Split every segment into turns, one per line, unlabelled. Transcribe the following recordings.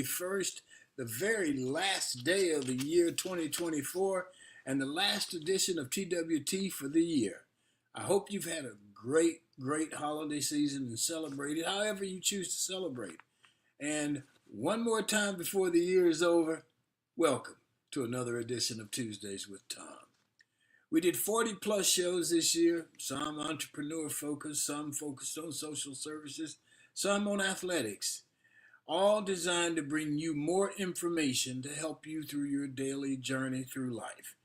31st, the very last day of the year 2024, and the last edition of TWT for the year. I hope you've had a great holiday season and celebrated however you choose to celebrate. And one more time before the year is over, welcome to another edition of Tuesdays with Tom. We did 40 plus shows this year, some entrepreneur focused, some focused on social services, some on athletics, all designed to bring you more information to help you through your daily journey through life.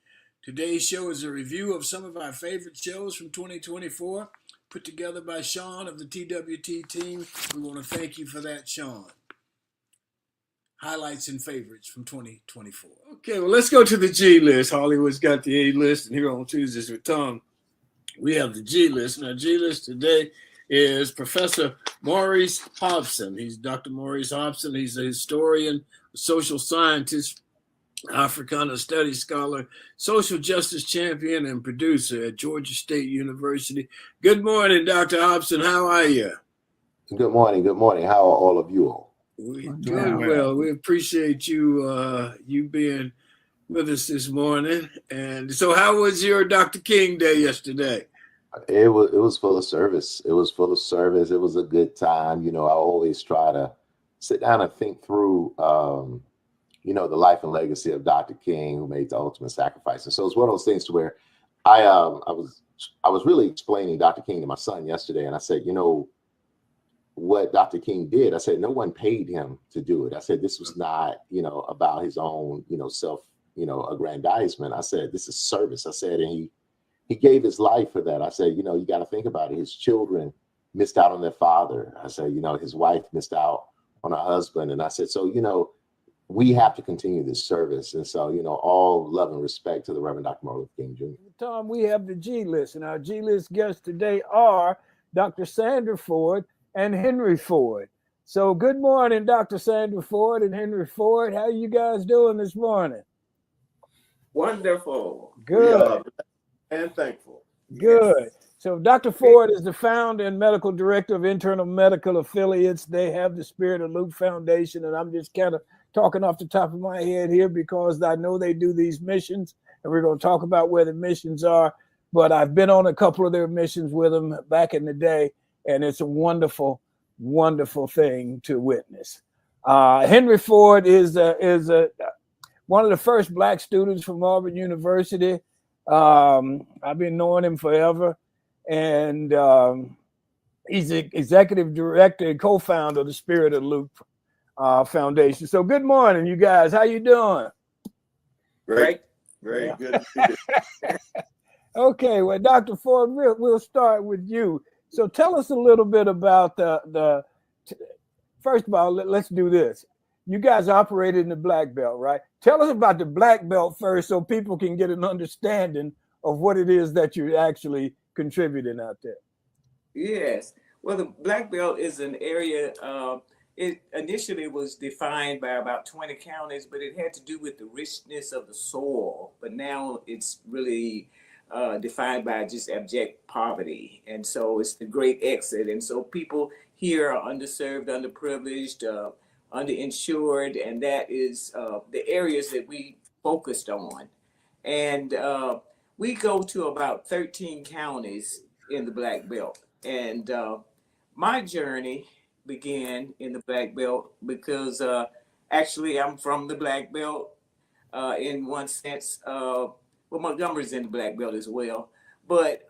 Today's show is a review of some of our favorite shows from 2024, put together by Sean of the TWT team. We want to thank you for that, Sean. Highlights and favorites from 2024. Okay, well, let's go to the G list. Hollywood's got the A list, and here on Tuesdays with Tom, we have the G list. And our G list today is Professor Maurice Hobson. He's Dr. Maurice Hobson. He's a historian, a social scientist, Africana Studies scholar, social justice champion, and producer at Georgia State University. Good morning, Dr. Hobson. How are you?
Good morning. Good morning. How are all of you all?
We're doing well. We appreciate you being with us this morning. And so, how was your Dr. King Day yesterday?
It was full of service. It was full of service. It was a good time. You know, I always try to sit down and think through, the life and legacy of Dr. King, who made the ultimate sacrifice. And so it's one of those things to where I was really explaining Dr. King to my son yesterday, and I said, what Dr. King did, I said, no one paid him to do it. I said, this was not, about his own, self, aggrandizement. I said, this is service. I said, and he gave his life for that. I said, you got to think about it. His children missed out on their father. I said, his wife missed out on her husband. And I said, so, we have to continue this service. And so, all love and respect to the Reverend Dr. Martin Luther King Jr.
Tom, we have the G list, and our G list guests today are Dr. Sandra Ford and Henry Ford. So good morning, Dr. Sandra Ford and Henry Ford. How you guys doing this morning?
Wonderful.
Good.
And thankful.
Good. Yes. So Dr. Ford is the founder and medical director of Internal Medical Affiliates. They have the Spirit of Luke Foundation, and I'm just kind of talking off the top of my head here because I know they do these missions, and we're going to talk about where the missions are. But I've been on a couple of their missions with them back in the day, and it's a wonderful, wonderful thing to witness. Henry Ford is one of the first Black students from Auburn University. I've been knowing him forever, and he's the executive director and co-founder of the Spirit of Luke Foundation. So good morning, you guys. How you doing?
Great. Very good.
Okay, well, Dr. Ford, we'll start with you. So tell us a little bit about first of all, let's do this. You guys operated in the Black Belt, right? Tell us about the Black Belt first so people can get an understanding of what it is that you're actually contributing out there.
Yes. Well, the Black Belt is an area, it initially was defined by about 20 counties, but it had to do with the richness of the soil. But now it's really defined by just abject poverty. And so it's the great exit. And so people here are underserved, underprivileged, underinsured, and that is the areas that we focused on. And we go to about 13 counties in the Black Belt. And my journey began in the Black Belt because actually I'm from the Black Belt in one sense. Well, Montgomery's in the Black Belt as well. But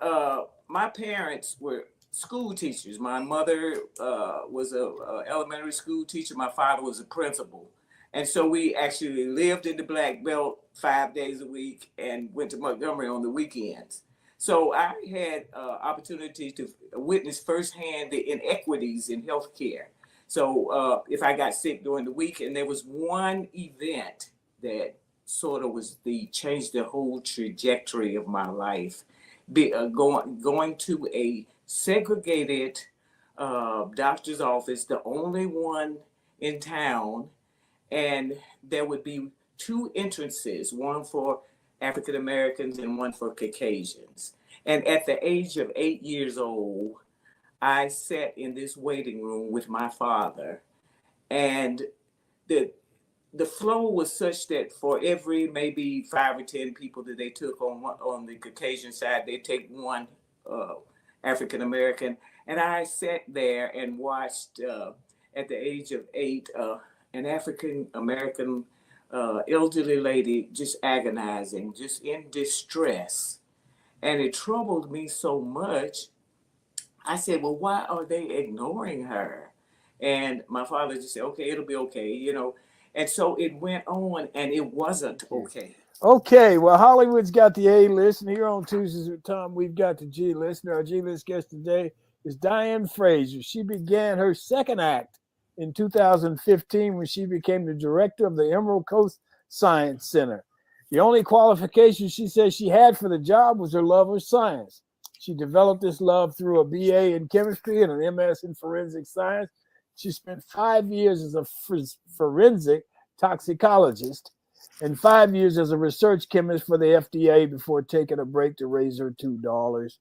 my parents were school teachers. My mother was a elementary school teacher. My father was a principal. And so we actually lived in the Black Belt 5 days a week and went to Montgomery on the weekends. So I had opportunity to witness firsthand the inequities in healthcare. So if I got sick during the week, and there was one event that sort of changed the whole trajectory of my life, going to a segregated doctor's office, the only one in town, and there would be two entrances, one for African Americans and one for Caucasians. And at the age of 8 years old, I sat in this waiting room with my father, and the flow was such that for every maybe 5 or 10 people that they took on the Caucasian side, they take one African American, and I sat there and watched at the age of 8 an African American elderly lady just agonizing, just in distress, and it troubled me so much. I said, well, why are they ignoring her? And my father just said, okay, it'll be okay, you know. And so it went on, and it wasn't okay.
Okay, well, Hollywood's got the A list, and here on Tuesdays with Tom, we've got the G list. And our G list guest today is Diane Fraser. She began her second act in 2015 when she became the director of the Emerald Coast Science Center. The only qualification she says she had for the job was her love of science. She developed this love through a BA in chemistry and an MS in forensic science. She spent 5 years as a forensic toxicologist and 5 years as a research chemist for the FDA before taking a break to raise her $2.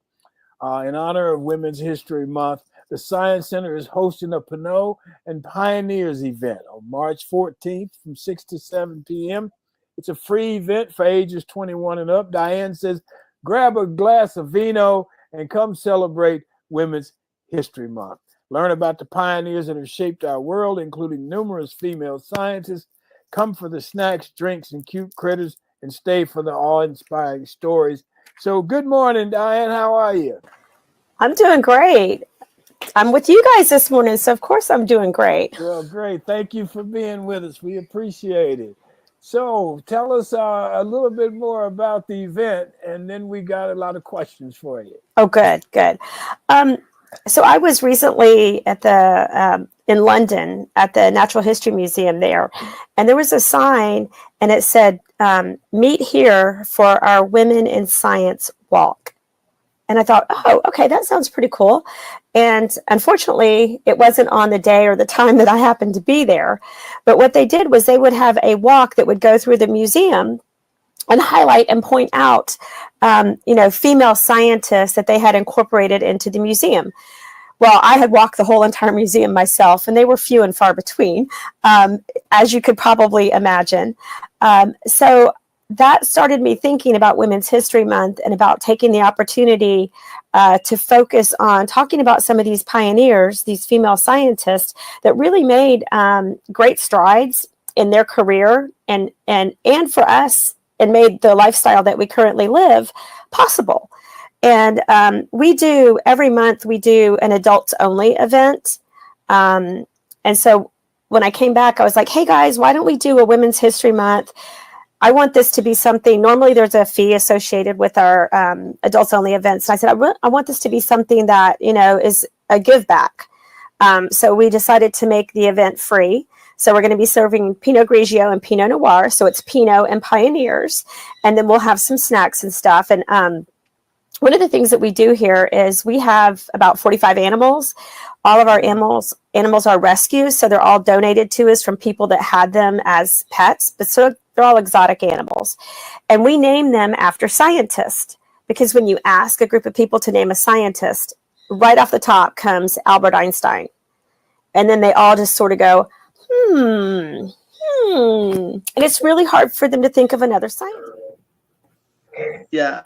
In honor of Women's History Month, the Science Center is hosting a Pinot and Pioneers event on March 14th from 6 to 7 p.m. It's a free event for ages 21 and up. Diane says, grab a glass of vino and come celebrate Women's History Month. Learn about the pioneers that have shaped our world, including numerous female scientists. Come for the snacks, drinks, and cute critters, and stay for the awe-inspiring stories. So good morning, Diane. How are you?
I'm doing great. I'm with you guys this morning, so of course I'm doing great.
Well, great. Thank you for being with us. We appreciate it. So tell us a little bit more about the event, and then we got a lot of questions for you.
Oh, good. So I was recently at the in London at the Natural History Museum there, and there was a sign, and it said, "Meet here for our Women in Science Walk." And I thought, oh, okay, that sounds pretty cool. And unfortunately, it wasn't on the day or the time that I happened to be there. But what they did was they would have a walk that would go through the museum and highlight and point out, female scientists that they had incorporated into the museum. Well, I had walked the whole entire museum myself, and they were few and far between, as you could probably imagine. So that started me thinking about Women's History Month and about taking the opportunity to focus on talking about some of these pioneers, these female scientists that really made great strides in their career and for us, and made the lifestyle that we currently live possible. And every month we do an adults only event. And so when I came back, I was like, hey guys, why don't we do a Women's History Month? I want this to be something, normally there's a fee associated with our adults only events. And I said, I want this to be something that, is a give back. So we decided to make the event free. So we're going to be serving Pinot Grigio and Pinot Noir. So it's Pinot and Pioneers. And then we'll have some snacks and stuff. And one of the things that we do here is we have about 45 animals. All of our animals are rescues. So they're all donated to us from people that had them as pets. But so they're all exotic animals. And we name them after scientists. Because when you ask a group of people to name a scientist, right off the top comes Albert Einstein. And then they all just sort of go, And it's really hard for them to think of another scientist.
Yeah.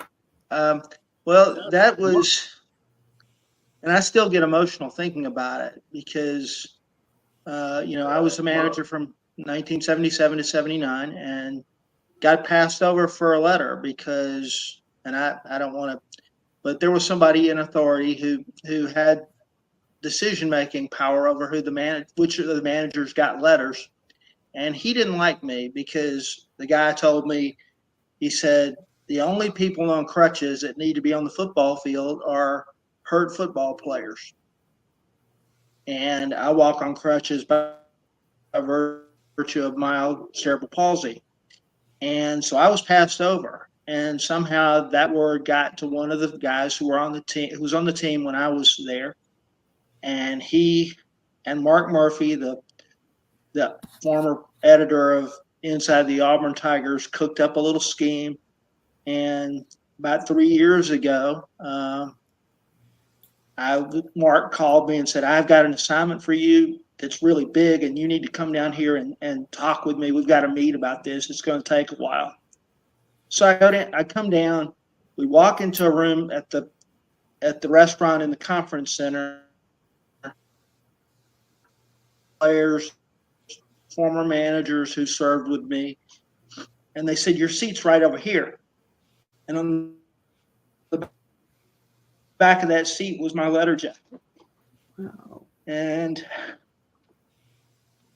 Well, that was, and I still get emotional thinking about it because, I was a manager from 1977 to 79 and got passed over for a letter because, and I don't want to, but there was somebody in authority who had decision-making power over which of the managers got letters. And he didn't like me because the guy told me, he said, the only people on crutches that need to be on the football field are hurt football players. And I walk on crutches by virtue of mild cerebral palsy. And so I was passed over. And somehow that word got to one of the guys who was on the team when I was there. And he and Mark Murphy, the former editor of Inside the Auburn Tigers, cooked up a little scheme. And about 3 years ago, Mark called me and said, I've got an assignment for you. that's really big, and you need to come down here and talk with me. We've got to meet about this. It's going to take a while. So I come down. We walk into a room at the restaurant in the conference center. Players, former managers who served with me, and they said, "Your seat's right over here." And on the back of that seat was my letter jacket.
Oh.
And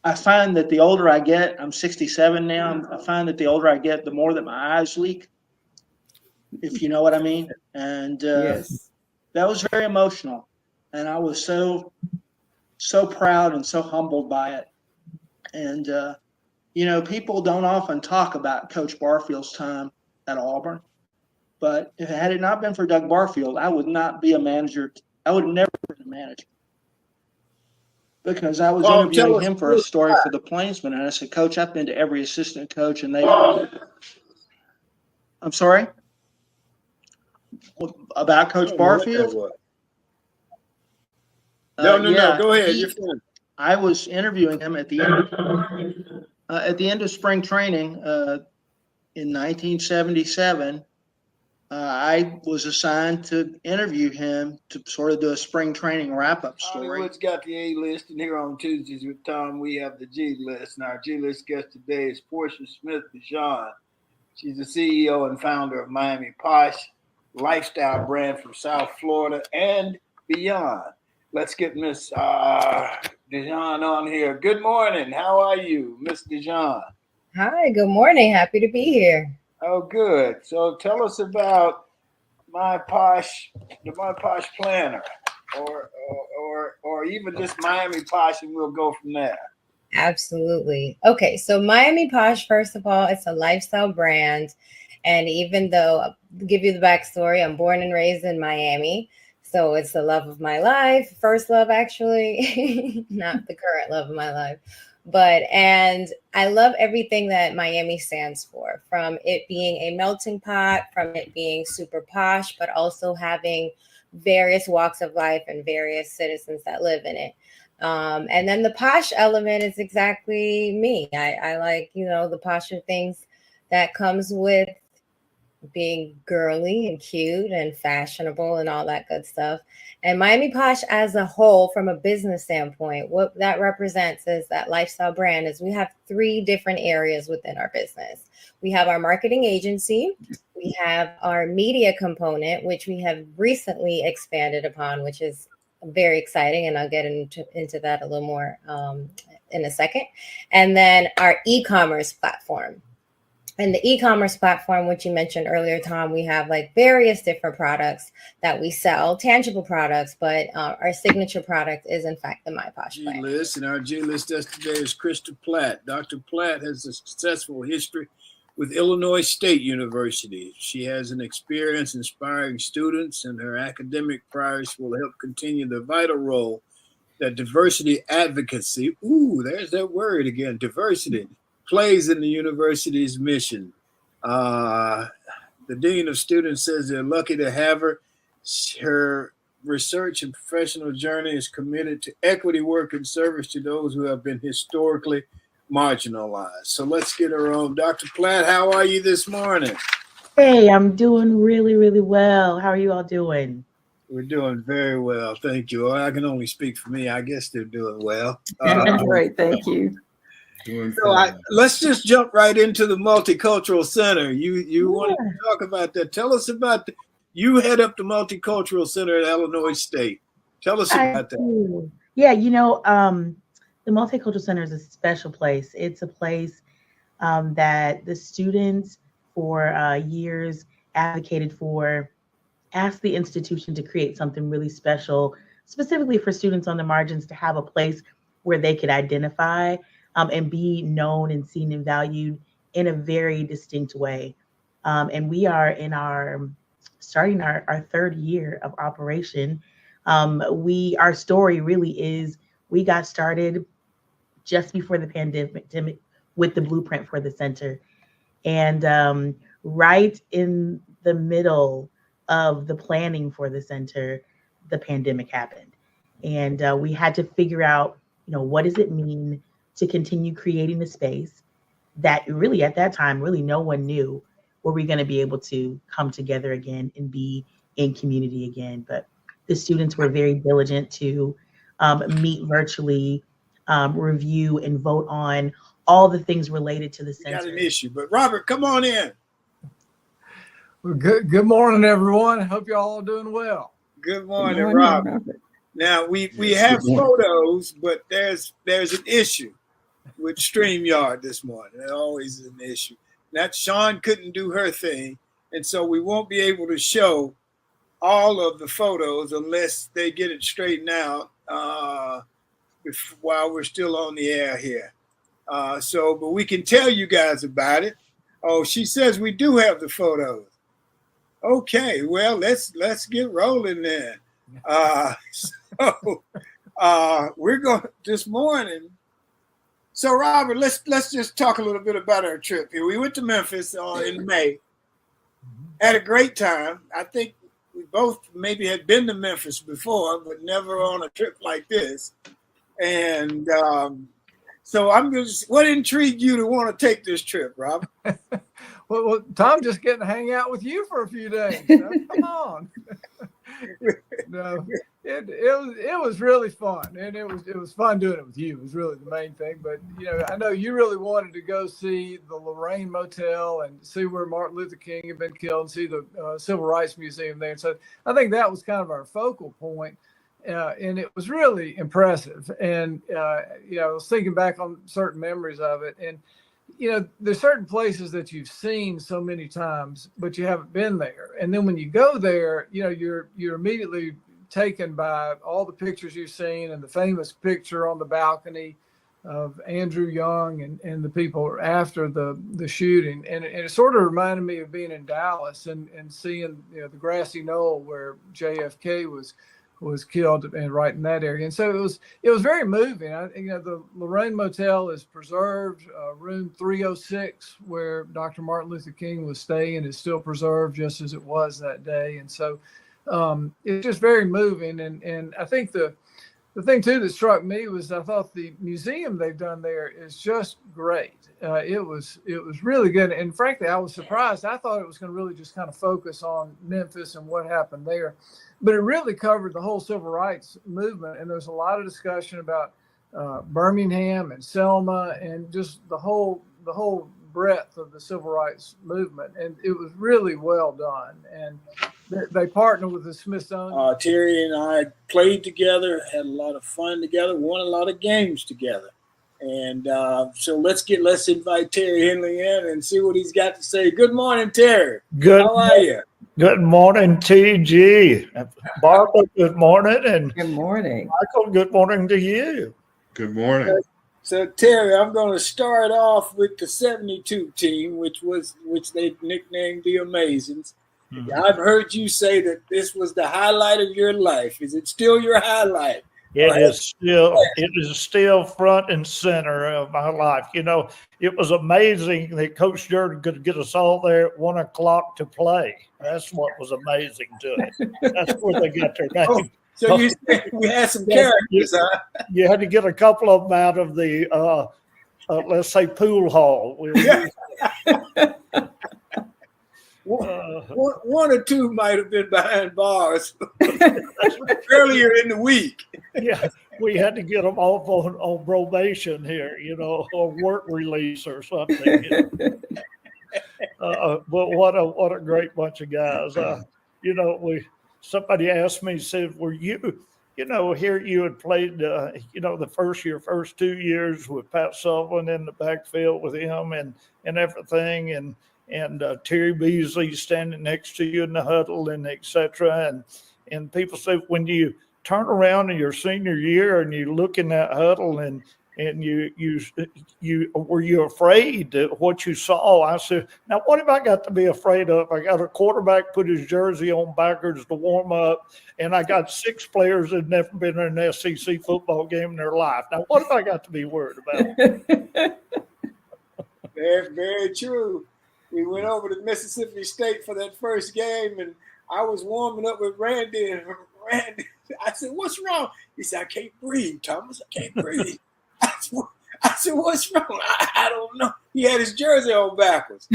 I find that the older I get, I'm 67 now, I find that the older I get, the more that my eyes leak, if you know what I mean. And
Yes.
that was very emotional. And I was so proud and so humbled by it. And, you know, people don't often talk about Coach Barfield's time at Auburn. But had it not been for Doug Barfield, I would not be a manager. I would have never been a manager. Because I was interviewing him for a story for the Plainsman, and I said, "Coach, I've been to every assistant coach, and they." I'm sorry. About Coach Barfield?
No.
Yeah,
Go ahead. You're fine.
I was interviewing him at the end of spring training in 1977. I was assigned to interview him to sort of do a spring training wrap-up story.
Hollywood's got the A list, and here on Tuesdays with Tom, we have the G list. And our G list guest today is Portia Smith Dijon. She's the CEO and founder of Miami Posh, lifestyle brand from South Florida and beyond. Let's get Miss Dijon on here. Good morning. How are you, Miss Dijon?
Hi, good morning. Happy to be here.
Oh, good. So tell us about the My Posh Planner, or even just Miami Posh, and we'll go from there.
Absolutely. Okay, so Miami Posh, first of all, it's a lifestyle brand. And even though, I'll give you the backstory, I'm born and raised in Miami. So it's the love of my life, first love, actually, not the current love of my life. And I love everything that Miami stands for, from it being a melting pot, from it being super posh, but also having various walks of life and various citizens that live in it. And then the posh element is exactly me. I like, the posher things that comes with being girly and cute and fashionable and all that good stuff. And Miami Posh as a whole, from a business standpoint, what that represents is that lifestyle brand is we have 3 different areas within our business. We have our marketing agency, we have our media component, which we have recently expanded upon, which is very exciting. And I'll get into that a little more in a second. And then our e-commerce platform. And the e-commerce platform, which you mentioned earlier, Tom, we have like various different products that we sell, tangible products, but our signature product is in fact the My Posh brand.
G-list, and our G-list guest today is Krista Platt. Dr. Platt has a successful history with Illinois State University. She has an experience inspiring students, and her academic prowess will help continue the vital role that diversity advocacy, there's that word again, diversity, plays in the university's mission. The Dean of Students says they're lucky to have her. Her research and professional journey is committed to equity work and service to those who have been historically marginalized. So let's get her on. Dr. Platt, how are you this morning?
Hey, I'm doing really, really well. How are you all doing?
We're doing very well. Thank you. I can only speak for me. I guess they're doing well.
Great, thank you.
So let's just jump right into the Multicultural Center. You wanted to talk about that. Tell us about you head up the Multicultural Center at Illinois State. Tell us about that.
Yeah, the Multicultural Center is a special place. It's a place that the students for years advocated for, asked the institution to create something really special, specifically for students on the margins, to have a place where they could identify and be known and seen and valued in a very distinct way. And we are starting our 3rd year of operation. Our story really is, we got started just before the pandemic with the blueprint for the center. And right in the middle of the planning for the center, the pandemic happened. And we had to figure out what does it mean to continue creating the space that really at that time, really no one knew were we going to be able to come together again and be in community again. But the students were very diligent to meet virtually, review and vote on all the things related to the
We got
center.
an issue, but Robert, come on in.
Well, good morning, everyone. Hope you're all doing well.
Good morning, Robert. Now we have photos, but there's an issue with StreamYard this morning. There always is an issue. That Sean couldn't do her thing, and so we won't be able to show all of the photos unless they get it straightened out while we're still on the air here. But we can tell you guys about it. Oh, she says we do have the photos. Okay, well, let's get rolling then. We're going this morning. So, Robert, let's just talk a little bit about our trip here. We went to Memphis in May. Had a great time. I think we both maybe had been to Memphis before, but never on a trip like this. And so what intrigued you to want to take this trip, Robert?
Well, Tom, just getting to hang out with you for a few days. Come on. No, it was really fun, and it was fun doing it with you. It was really the main thing. But I know you really wanted to go see the Lorraine Motel and see where Martin Luther King had been killed, and see the Civil Rights Museum there. So I think that was kind of our focal point, and it was really impressive. And I was thinking back on certain memories of it, and there's certain places that you've seen so many times, but you haven't been there. And then when you go there, you're immediately taken by all the pictures you've seen, and the famous picture on the balcony of Andrew Young and the people after the shooting. And it sort of reminded me of being in Dallas and seeing the grassy knoll where JFK was killed, and right in that area. And so it was very moving. The Lorraine Motel is preserved. Room 306, where Dr. Martin Luther King was staying, is still preserved just as it was that day. And so it's just very moving. And I think the thing too that struck me was I thought the museum they've done there is just great. It was really good. And frankly, I was surprised. I thought it was going to really just kind of focus on Memphis and what happened there. But it really covered the whole civil rights movement. And there's a lot of discussion about Birmingham and Selma and just the whole breadth of the civil rights movement. And it was really well done. And they partnered with the Smithsonian.
Terry and I played together, had a lot of fun together, won a lot of games together. And so let's invite Terry Henley in and see what he's got to say. Good morning, Terry. How are you?
Good morning, TG. Barbara, good morning. And
good morning.
Michael, good morning to you.
Good morning.
So Terry, I'm going to start off with the 72 team, which they nicknamed the Amazings. Mm-hmm. I've heard you say that this was the highlight of your life. Is it still your highlight?
It is still front and center of my life. It was amazing that Coach Jordan could get us all there at 1 o'clock to play. That's what was amazing to it. That's where they got their name.
Oh, so you said we had some characters, huh?
You had to get a couple of them out of the, let's say, pool hall.
One or two might have been behind bars earlier in the week.
Yeah, we had to get them off on probation here, or work release or something. But what a great bunch of guys. Somebody asked me, said, "Were you, here you had played, the first 2 years with Pat Sullivan in the backfield with him and everything, and Terry Beasley standing next to you in the huddle and et cetera." And people say, when you turn around in your senior year and you look in that huddle and you were you afraid of what you saw? I said, now what have I got to be afraid of? I got a quarterback put his jersey on backwards to warm up, and I got 6 players that have never been in an SEC football game in their life. Now what have I got to be worried about?
Very, very true. We went over to Mississippi State for that first game, and I was warming up with Randy. And Randy, I said, "What's wrong?" He said, I can't breathe, Thomas. I can't breathe. I said, what's wrong? I don't know. He had his jersey on backwards.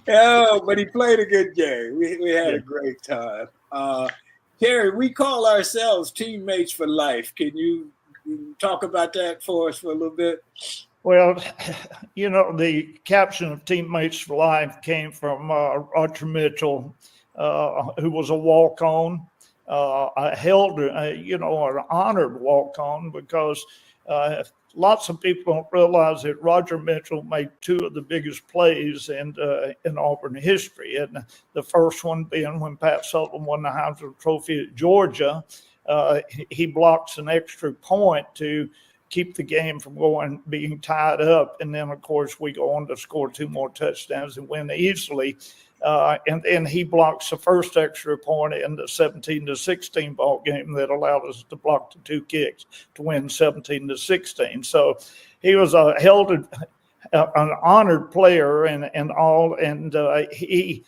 Oh, but he played a good game. We had a great time. Terry, we call ourselves teammates for life. Can you talk about that for us for a little bit?
Well, the caption of Teammates for Life came from Roger Mitchell, who was a walk-on. I held, an honored walk-on because lots of people don't realize that Roger Mitchell made two of the biggest plays in Auburn history. And the first one being when Pat Sullivan won the Heisman Trophy at Georgia. He blocks an extra point to keep the game from being tied up. And then, of course, we go on to score two more touchdowns and win easily. And then he blocks the first extra point in the 17-16 ball game that allowed us to block the two kicks to win 17-16. So he was an honored player and all. And he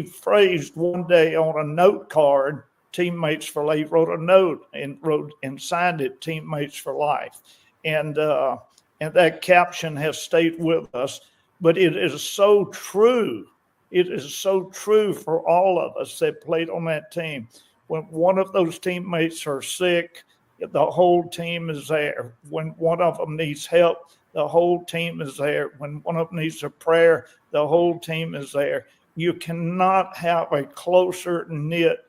phrased one day on a note card, Teammates for Life, wrote a note and signed it Teammates for Life. And that caption has stayed with us, but it is so true. It is so true for all of us that played on that team. When one of those teammates are sick, the whole team is there. When one of them needs help, the whole team is there. When one of them needs a prayer, the whole team is there. You cannot have a closer knit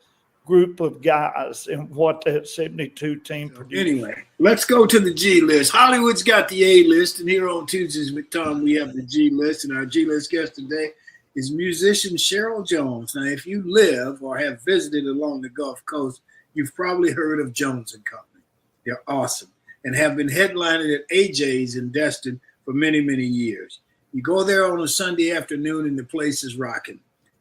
group of guys in what that 72 team produced.
Anyway, let's go to the G list. Hollywood's got the A list, and here on Tuesdays with Tom, we have the G list, and our G list guest today is musician Cheryl Jones. Now, if you live or have visited along the Gulf Coast, you've probably heard of Jones and Company. They're awesome and have been headlining at AJ's in Destin for many, many years. You go there on a Sunday afternoon and the place is rocking.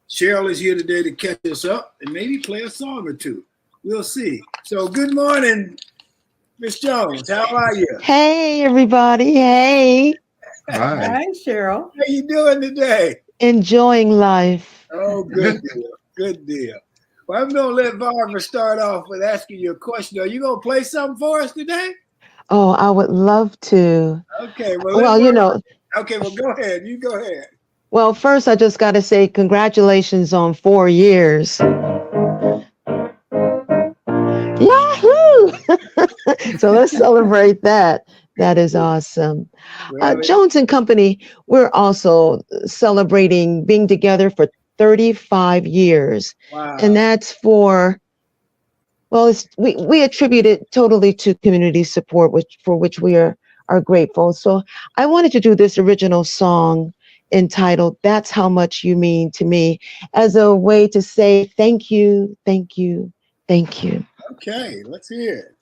Cheryl is here today to catch us up and maybe play a song or two. We'll see. So good morning, Miss Jones. How are you?
Hey, everybody. Hey.
Hi, Cheryl.
How you doing today?
Enjoying life.
Oh, good deal. Good deal. Well, I'm going to let Barbara start off with asking you a question. Are you going to play something for us today?
Oh, I would love to.
Okay. Okay, well, go ahead. You go ahead.
Well, first, I just got to say congratulations on 4 years. Yahoo! So let's celebrate that. That is awesome. Jones and Company, we're also celebrating being together for 35 years.
Wow.
And that's we attribute it totally to community support, for which we are grateful. So I wanted to do this original song entitled That's How Much You Mean to Me as a way to say thank you, thank you, thank you.
Okay, let's hear it.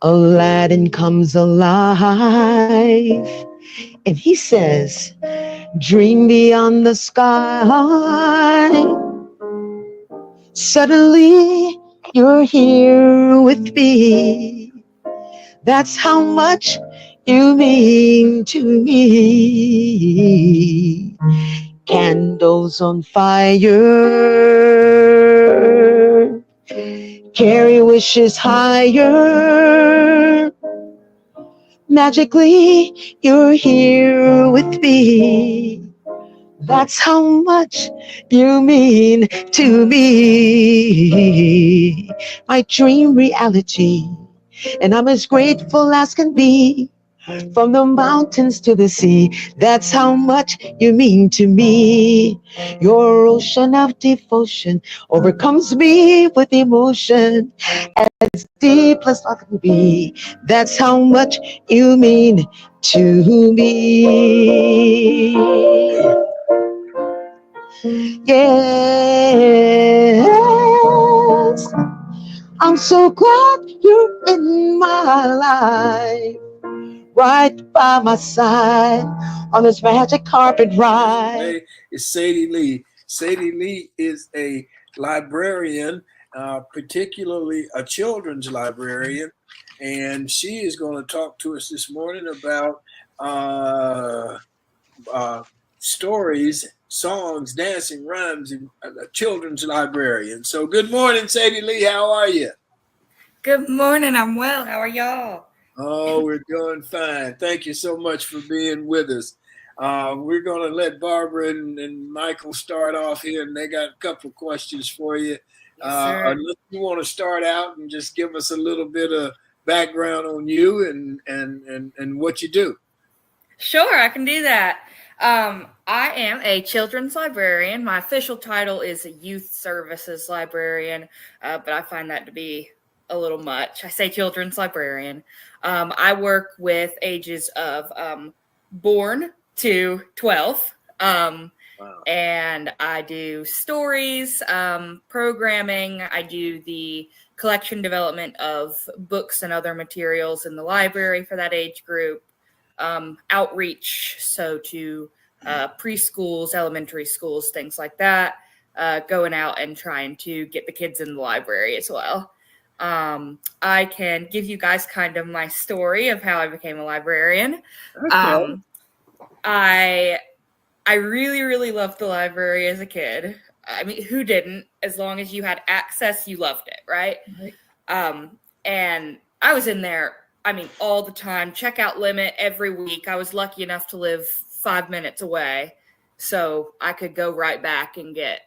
Aladdin comes alive and he says, dream beyond the sky. Suddenly you're here with me. That's how much you mean to me. Candles on fire, carry wishes higher. Magically, you're here with me. That's how much you mean to me. My dream reality, and I'm as grateful as can be. From the mountains to the sea, that's how much you mean to me. Your ocean of devotion overcomes me with emotion as deep as love can be. That's how much you mean to me. Yes, I'm so glad you're in my life. right by my side on this magic carpet ride.
Today is Sadie Lee. Sadie Lee is a librarian, particularly a children's librarian, and she is going to talk to us this morning about stories, songs, dancing, rhymes, and a children's librarian. So, good morning, Sadie Lee. How are you?
Good morning. I'm well. How are y'all?
Oh, we're doing fine. Thank you so much for being with us. We're going to let Barbara and Michael start off here, and they got a couple questions for you.
Yes,
Unless you want to start out and just give us a little bit of background on you and what you do.
Sure, I can do that. I am a children's librarian. My official title is a youth services librarian, but I find that to be a little much. I say children's librarian. I work with ages of born to 12. Wow. And I do stories, programming. I do the collection development of books and other materials in the library for that age group. Outreach, so to preschools, elementary schools, things like that, going out and trying to get the kids in the library as well. I can give you guys kind of my story of how I became a librarian. Okay. I really, really loved the library as a kid. I mean, who didn't? As long as you had access, you loved it, right? And I was in there, I mean, all the time, checkout limit every week. I was lucky enough to live 5 minutes away, so I could go right back and get,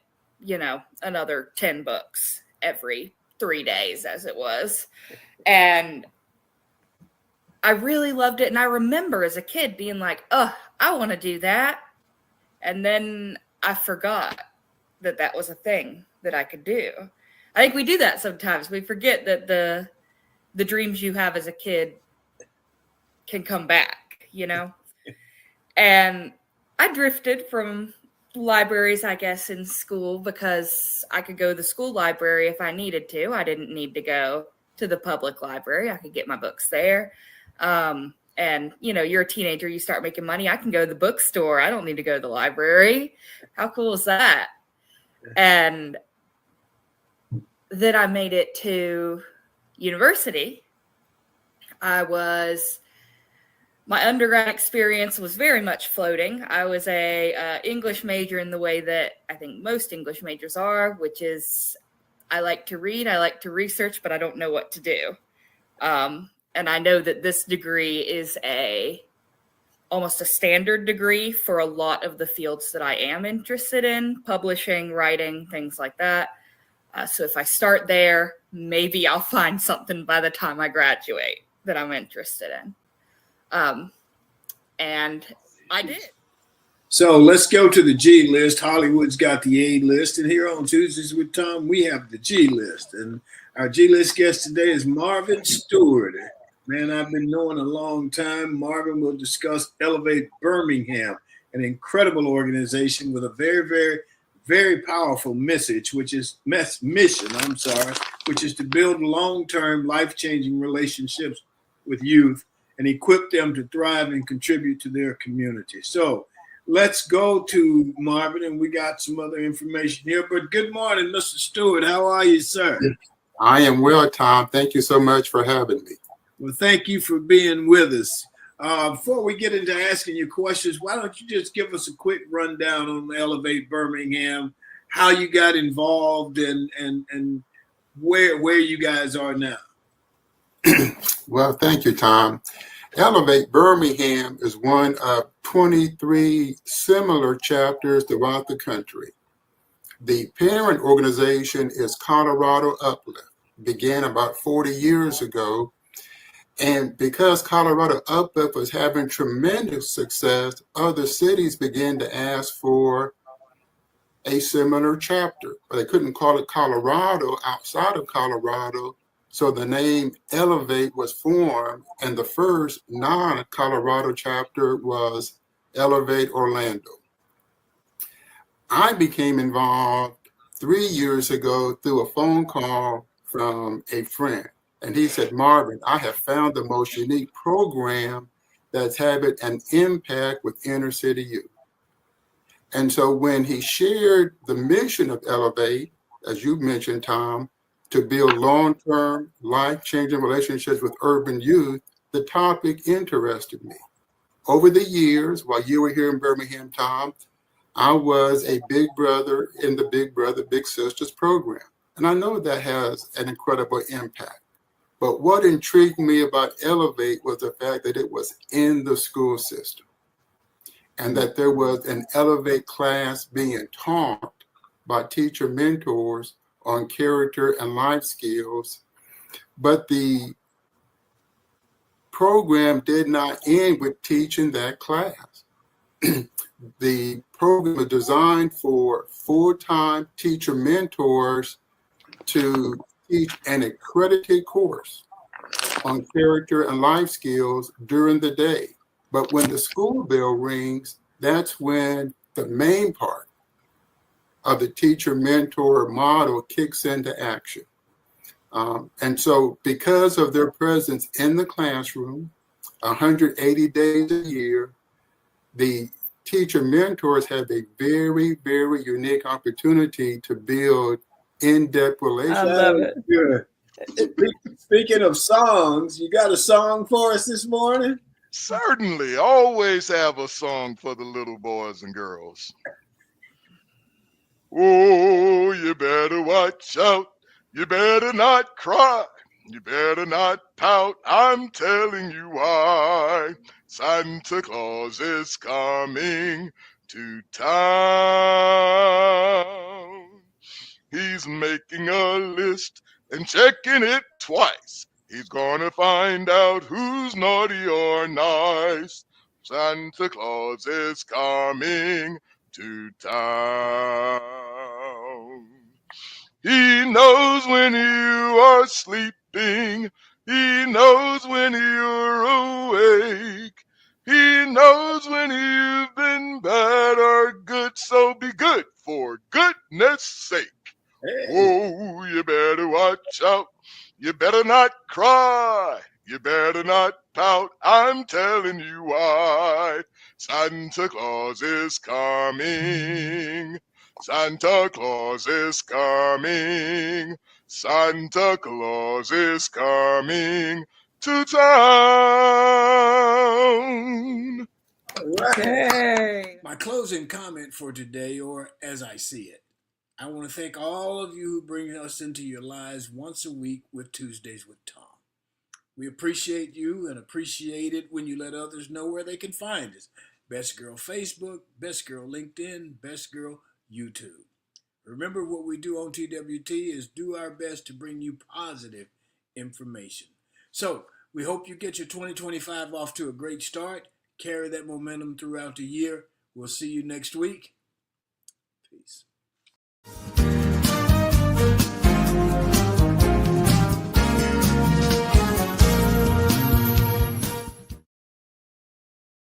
another 10 books every 3 days as it was. And I really loved it. And I remember as a kid being like, I want to do that. And then I forgot that that was a thing that I could do. I think we do that sometimes. We forget that the dreams you have as a kid can come back, And I drifted from libraries, I guess, in school because I could go to the school library if I needed to. I didn't need to go to the public library. I could get my books there. And, you're a teenager, you start making money. I can go to the bookstore. I don't need to go to the library. How cool is that? And then I made it to university. My undergrad experience was very much floating. I was a English major in the way that I think most English majors are, which is I like to read, I like to research, but I don't know what to do. And I know that this degree is almost a standard degree for a lot of the fields that I am interested in, publishing, writing, things like that. So if I start there, maybe I'll find something by the time I graduate that I'm interested in. And I did.
So let's go to the G list. Hollywood's got the A list. And here on Tuesdays with Tom, we have the G list. And our G list guest today is Marvin Stewart. Man, I've been knowing a long time. Marvin will discuss Elevate Birmingham, an incredible organization with a very, very, very powerful message, which is to build long-term, life-changing relationships with youth and equip them to thrive and contribute to their community. So let's go to Marvin, and we got some other information here. But good morning, Mr. Stewart. How are you, sir?
I am well, Tom. Thank you so much for having me.
Well, thank you for being with us. Before we get into asking you questions, why don't you just give us a quick rundown on Elevate Birmingham, how you got involved, and where you guys are now?
Well, thank you, Tom. Elevate Birmingham is one of 23 similar chapters throughout the country. The parent organization is Colorado Uplift. Began about 40 years ago. And because Colorado Uplift was having tremendous success, other cities began to ask for a similar chapter. But they couldn't call it Colorado outside of Colorado. So the name Elevate was formed, and the first non-Colorado chapter was Elevate Orlando. I became involved 3 years ago through a phone call from a friend. And he said, Marvin, I have found the most unique program that's having an impact with inner city youth. And so when he shared the mission of Elevate, as you mentioned, Tom, to build long-term, life-changing relationships with urban youth, the topic interested me. Over the years, while you were here in Birmingham, Tom, I was a big brother in the Big Brother, Big Sisters program. And I know that has an incredible impact. But what intrigued me about Elevate was the fact that it was in the school system and that there was an Elevate class being taught by teacher mentors on character and life skills. But the program did not end with teaching that class. The program was designed for full-time teacher mentors to teach an accredited course on character and life skills during the day. But when the school bell rings, that's when the main part of the teacher mentor model kicks into action. And so because of their presence in the classroom, 180 days a year, the teacher mentors have a very, very unique opportunity to build in-depth relationships.
I love it. Good. Speaking of songs, you got a song for us this morning?
Certainly. Always have a song for the little boys and girls. Oh, you better watch out. You better not cry. You better not pout. I'm telling you why. Santa Claus is coming to town. He's making a list and checking it twice. He's gonna find out who's naughty or nice. Santa Claus is coming to town. He knows when you are sleeping. He knows when you're awake. He knows when you've been bad or good, so be good for goodness sake. Hey. Oh, you better watch out. You better not cry. You better not pout. I'm telling you why. Santa Claus is coming. Santa Claus is coming. Santa Claus is coming to town.
All right. Hey. My closing comment for today, or as I see it, I want to thank all of you who bring us into your lives once a week with Tuesdays with Tom. We appreciate you and appreciate it when you let others know where they can find us. Best Girl Facebook, Best Girl LinkedIn, Best Girl YouTube. Remember, what we do on TWT is do our best to bring you positive information. So we hope you get your 2025 off to a great start. Carry that momentum throughout the year. We'll see you next week.